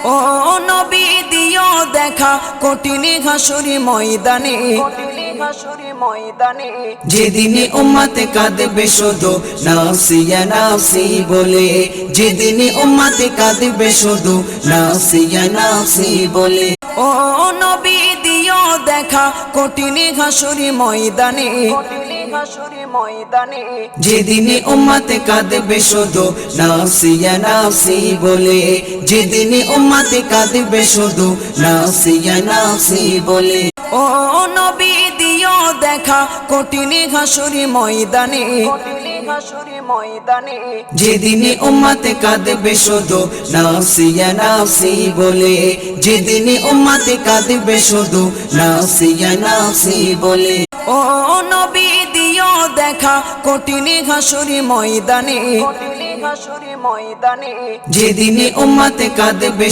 ও নবী দিও দেখা কঠিন হাসুরি ময়দানে, যেদিনে উম্মতে কাঁদবে শুধু নাফসিয়া নাফসি বলে, যেদিনে উম্মতে কাঁদবে শুধু নাফসিয়া নাফসি বলে। ও নবী দিও দেখা কঠিন হাসুরি ময়দানে, যেদিনে উম্মতে কাঁদবে শুধু নাফসিয়া নাফসি বলে, যেদিনে উম্মতে কাঁদবে শুধু নাফসিয়া নাফসি বলে। ও নবী দিও দেখা কঠিন হাসুরি ময়দানে, যেদিনে উম্মতে কাঁদবে শুধু নাফসিয়া নাফসি বলে, যেদিনে উম্মতে কাঁদবে শুধু নাফসিয়া নাফসি বলে। ও নবী দিও দেখা কঠিন হাসুরি ময়দানে, যেদিনে উম্মতে কাঁদবে